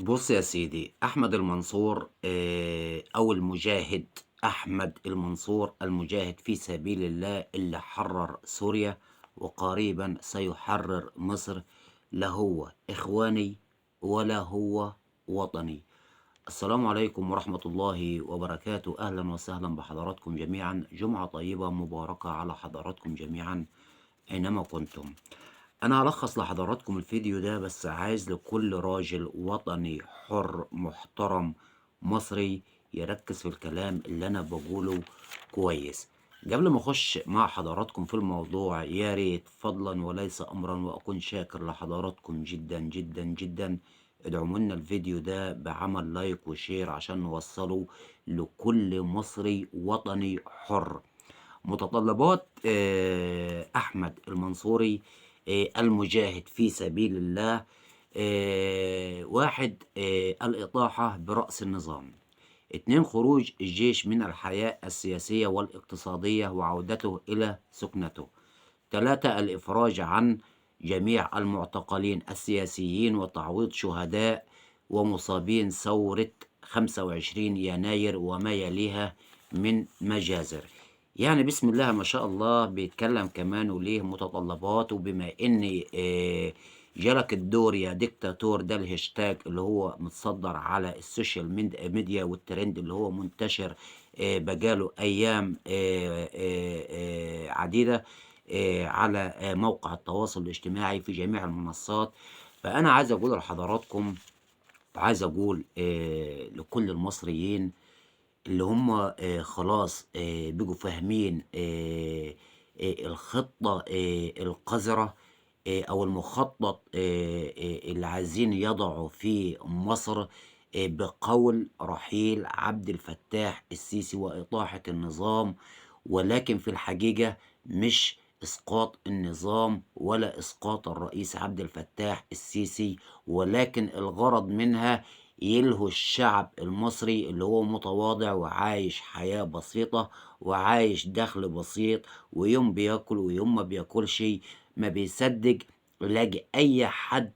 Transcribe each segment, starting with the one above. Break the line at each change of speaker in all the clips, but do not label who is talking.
بُص يا سيدي، أحمد المنصور أو المجاهد أحمد المنصور المجاهد في سبيل الله اللي حرّر سوريا وقريبًا سيحرّر مصر، لا هو إخواني ولا هو وطني. السلام عليكم ورحمة الله وبركاته، أهلًا وسهلًا بحضراتكم جميعًا، جمعة طيبة مباركة على حضراتكم جميعًا أينما كنتم. أنا هالخّص لحضراتكم الفيديو ده بس عايز لكل راجل وطني حُر محترم مصري يركّز في الكلام اللي أنا باقوله كويس. قبل ما أخُش مع حضراتكم في الموضوع يا ريت فضلًا وليس أمرًا وأكون شاكر لحضراتكم جدًا، جدًا، جدًا، ادعموا لنا الفيديو ده بعمل لايك وشير عشان نوصّله لكل مصري وطني حُر. متطلبات أحمد المنصوري المجاهد في سبيل الله. 1 الإطاحة برأس النظام. 2 خروج الجيش من الحياة السياسية والاقتصادية وعودته إلى سكنته. 3 الإفراج عن جميع المعتقلين السياسيين وتعويض شهداء ومصابين ثورة 25 يناير وما يليها من مجازر. يعني بسم الله ما شاء الله بيتكلم كمان وليه متطلبات، وبما إن جالك الدور يا ديكتاتور ده الهاشتاج اللي هو متصدر على السوشيال ميديا والترند اللي هو منتشر بقى له أيام عديدة على موقع التواصل الاجتماعي في جميع المنصات. فأنا عايز أقول لحضراتكم وعايز أقول لكل المصريين اللي هم خلاص بقوا فاهمين الخطة القذرة أو المخطط اللي عايزين يضعوا في مصر بقول رحيل عبد الفتاح السيسي وإطاحة النظام، ولكن في الحقيقة مش إسقاط النظام ولا إسقاط الرئيس عبد الفتاح السيسي، ولكن الغرض منها يلهوا الشعب المصري اللي هو متواضع وعايش حياة بسيطة وعايش دخل بسيط، ويوم بياكل ويوم ما بياكلش، ما بيصدق يلاقي أي حد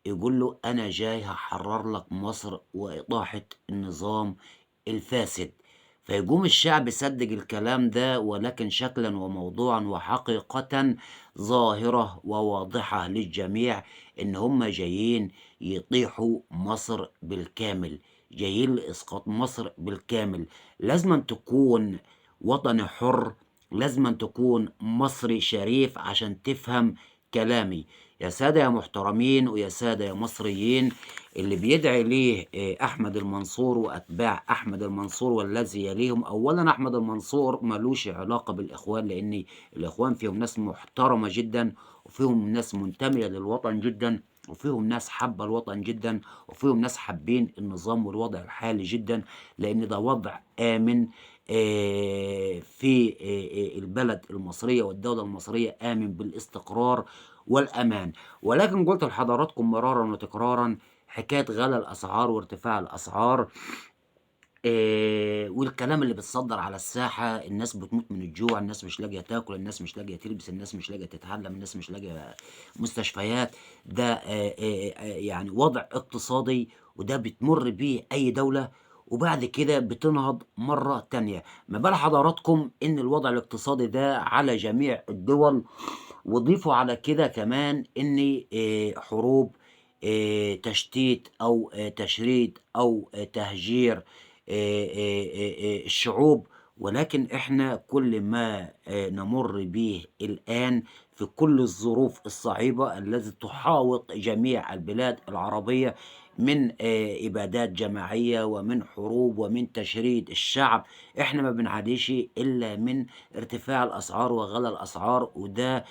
يقول له أنا جاي هاحرر لك مصر وإطاحة النظام الفاسد. فيقوم الشعب يصدق الكلام ده، ولكن شكلًا وموضوعًا وحقيقةً ظاهرة وواضحة للجميع إن هم جايين يطيحوا مصر بالكامل، جايين لإسقاط مصر بالكامل. لازمًا تكون وطني حُر، لازمًا تكون مصري شريف عشان تفهم كلامي. يا سادة يا محترمين ويا سادة يا مصريين، اللي بيدعي ليه أحمد المنصور وأتباع أحمد المنصور والذي يليهم، أولًا أحمد المنصور ما لوش علاقة بالإخوان، لإن الإخوان فيهم ناس محترمة جدًا، وفيهم ناس منتمية للوطن جدًا، وفيهم ناس حابة الوطن جدًا، وفيهم ناس حابين النظام والوضع الحالي جدًا، لإن ده وضع آمن في البلد المصرية والدولة المصرية آمن بالاستقرار والأمان. ولكن قُلت لحضراتكم مرارًا وتكرارًا حكاية غلا الأسعار وارتفاع الأسعار، والكلام اللي بيتصدّر على الساحة، الناس بتموت من الجوع، الناس مش لاقية تاكل، الناس مش لاقية تلبس، الناس مش لاقية تتعلّم، الناس مش لاقية مستشفيات. ده يعني وضع اقتصادي وده بتمُر بيه أي دولة وبعد كده بتنهض مرّة تانية. ما بال حضراتكم إن الوضع الاقتصادي ده على جميع الدول، وضيفوا على كده كمان إن حروب تشتيت أو تشريد أو تهجير الشعوب. ولكن إحنا كل ما نمُر به الآن في كل الظروف الصعيبة التي تحاوط جميع البلاد العربية من إبادات جماعية ومن حروب ومن تشريد الشعب، إحنا ما بنعانيش إلا من ارتفاع الأسعار وغلا الأسعار، وده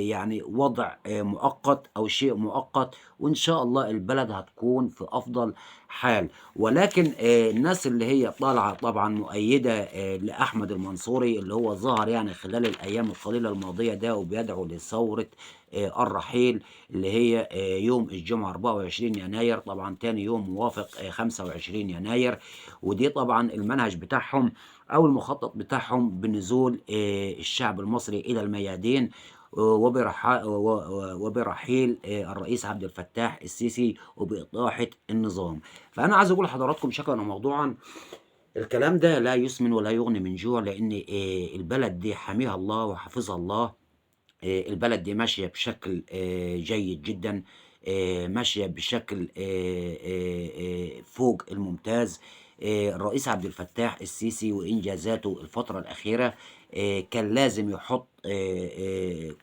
يعني وضع مؤقت أو شيء مؤقت، وإن شاء الله البلد هتكون في أفضل حال. ولكن الناس اللي هي طالعة طبعًا مؤيدة لأحمد المنصوري اللي هو ظهر يعني خلال الأيام القليلة الماضية ده وبيدعو لثورة الرحيل اللي هي يوم الجمعة 24 يناير، طبعًا تاني يوم موافق 25 يناير، ودي طبعًا المنهج بتاعهم أو المخطط بتاعهم بنزول الشعب المصري إلى الميادين. وبرحيل الرئيس عبد الفتاح السيسي وبإطاحة النظام. فأنا عايز أقول لحضراتكم شكرًا وموضوعًا، الكلام ده لا يسمن ولا يغني من جوع، لإن البلد دي حاميها الله وحافظها الله. البلد دي ماشية بشكل جيد جدًا، ماشية بشكل فوق الممتاز. الرئيس عبد الفتاح السيسي وإنجازاته الفترة الأخيرة كان لازم يحُط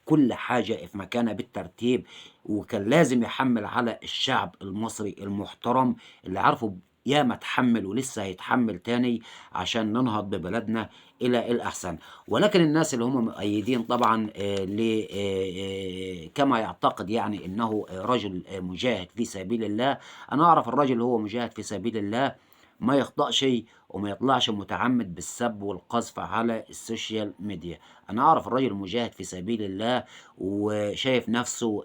كل حاجة في مكانها بالترتيب، وكان لازم يحمّل على الشعب المصري المحترم اللي عارفه ياما اتحمّل ولسه هيتحمّل تاني عشان ننهض ببلدنا إلى الأحسن. ولكن الناس اللي هم مؤيدين طبعًا ل كما يعتقد يعني إنه رجل مجاهد في سبيل الله. أنا أعرف الراجل اللي هو مجاهد في سبيل الله ما يخطأش وما يطلعش متعمد بالسب والقذف على السوشيال ميديا. أنا أعرف الراجل مجاهد في سبيل الله وشايف نفسه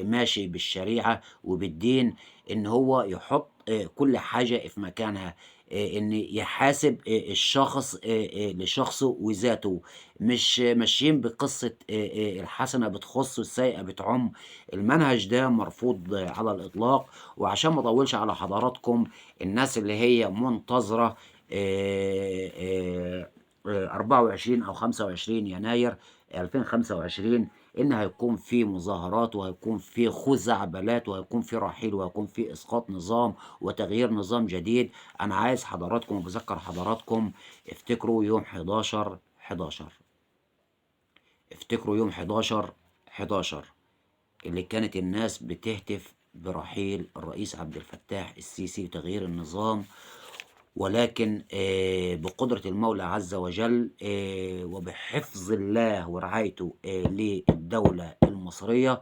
ماشي بالشريعة وبالدين، إن هو يحط كل حاجة في مكانها، إن يحاسب الشخص لشخصه وذاته، مش ماشيين بقصة الحسنة بتخُص والسيئة بتعُم. المنهج ده مرفوض على الإطلاق. وعشان ما أطوّلش على حضراتكم، الناس اللي هي منتظرة 24 أو 25 يناير 2025 إن هيكون في مظاهرات وهيكون في خُزعبلات وهيكون في رحيل وهيكون في إسقاط نظام وتغيير نظام جديد. أنا عايز حضراتكم وباذكّر حضراتكم افتكروا يوم 11/11، افتكروا يوم 11/11 اللي كانت الناس بتهتف برحيل الرئيس عبد الفتاح السيسي وتغيير النظام. ولكن بقدرة المولى عز وجل وبحفظ الله ورعايته للدولة المصرية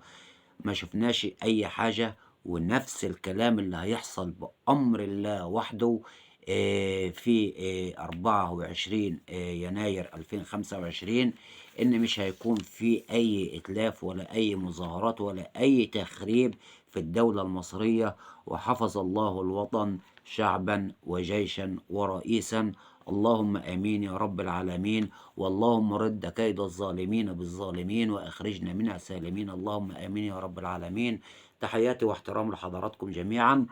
ما شفناش أي حاجة. ونفس الكلام اللي هيحصل بأمر الله وحده في 24 يناير 2025، إن مش هيكون في أي إتلاف ولا أي مظاهرات ولا أي تخريب في الدولة المصرية. وحفظ الله الوطن شعبًا وجيشًا ورئيسًا. اللهم آمين يا رب العالمين. واللهم رد كيد الظالمين بالظالمين وأخرجنا منها سالمين. اللهم آمين يا رب العالمين. تحياتي واحترامي لحضراتكم جميعًا.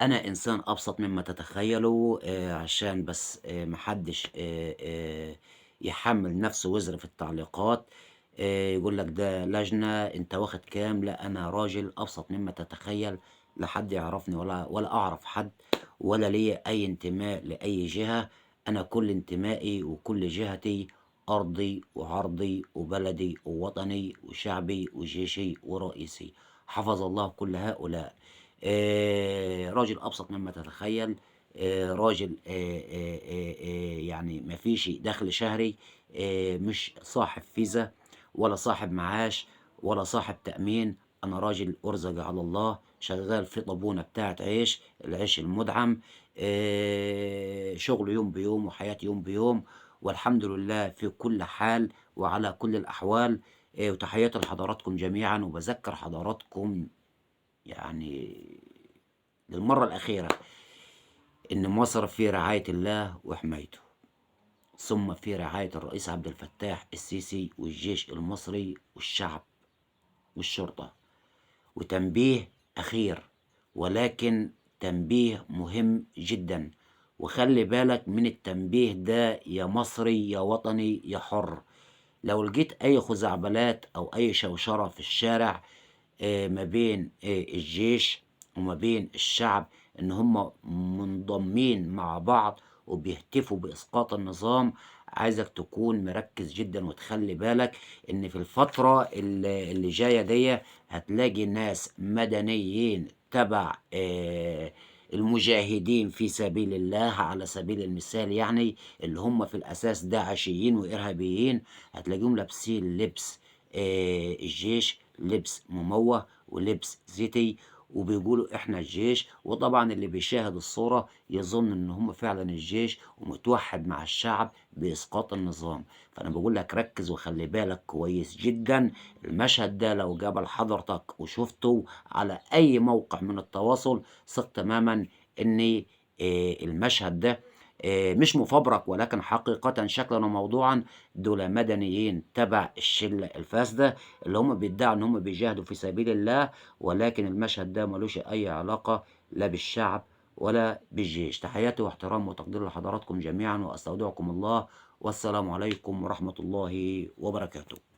أنا إنسان أبسط مما تتخيلوا، عشان بس ما حدش يحمّل نفسه وزر في التعليقات. يقول لك ده لجنة، أنت واخد كام؟ لأ، أنا راجل أبسط مما تتخيل. لا حد يعرفني ولا أعرف حد، ولا ليّا أي انتماء لأي جهة. أنا كل انتمائي وكل جهتي أرضي وعرضي وبلدي ووطني وشعبي وجيشي ورئيسي. حفظ الله كل هؤلاء. راجل أبسط مما تتخيل. راجل يعني ما فيش دخل شهري، مش صاحب فيزا ولا صاحب معاش ولا صاحب تأمين. أنا راجل أُرزق على الله، شغال في طابونة بتاعة عيش، العيش المُدعم. شغل يوم بيوم وحياة يوم بيوم، والحمد لله في كل حال وعلى كل الأحوال. وتحياتي لحضراتكم جميعًا، وباذكّر حضراتكم يعني للمرّة الأخيرة إن مصر في رعاية الله وحمايته، ثم في رعاية الرئيس عبد الفتاح السيسي والجيش المصري والشعب والشرطة. وتنبيه أخير، ولكن تنبيه مهم جدًا، وخلّي بالك من التنبيه ده يا مصري يا وطني يا حُر. لو لقيت أي خزعبلات أو أي شوشرة في الشارع ما بين الجيش وما بين الشعب، إن هم منضمين مع بعض وبيهتفوا بإسقاط النظام، عايزك تكون مركّز جدًا وتخلّي بالك إن في الفترة اللي جاية ديّة هتلاقي ناس مدنيين تبع المجاهدين في سبيل الله على سبيل المثال يعني، اللي هم في الأساس داعشيين وإرهابيين، هتلاقيهم لابسين لبس الجيش، لبس مموه ولبس زيتي، وبيقولوا إحنا الجيش. وطبعًا اللي بيشاهد الصورة يظن إن هم فعلًا الجيش ومتوحّد مع الشعب بإسقاط النظام. فأنا باقول لك ركّز وخلّي بالك كويس جدًا. المشهد ده لو جه لحضرتك وشُفته على أي موقع من التواصل، ثق تمامًا إن المشهد ده مش مفبرك ولكن حقيقةً شكلًا وموضوعًا، دول مدنيين تبع الشلة الفاسدة، اللي هم بيدعوا إن هم بيجاهدوا في سبيل الله، ولكن المشهد ده ما لوش أي علاقة لا بالشعب ولا بالجيش. تحياتي واحترامي وتقديري لحضراتكم جميعًا، وأستودعكم الله، والسلام عليكم ورحمة الله وبركاته.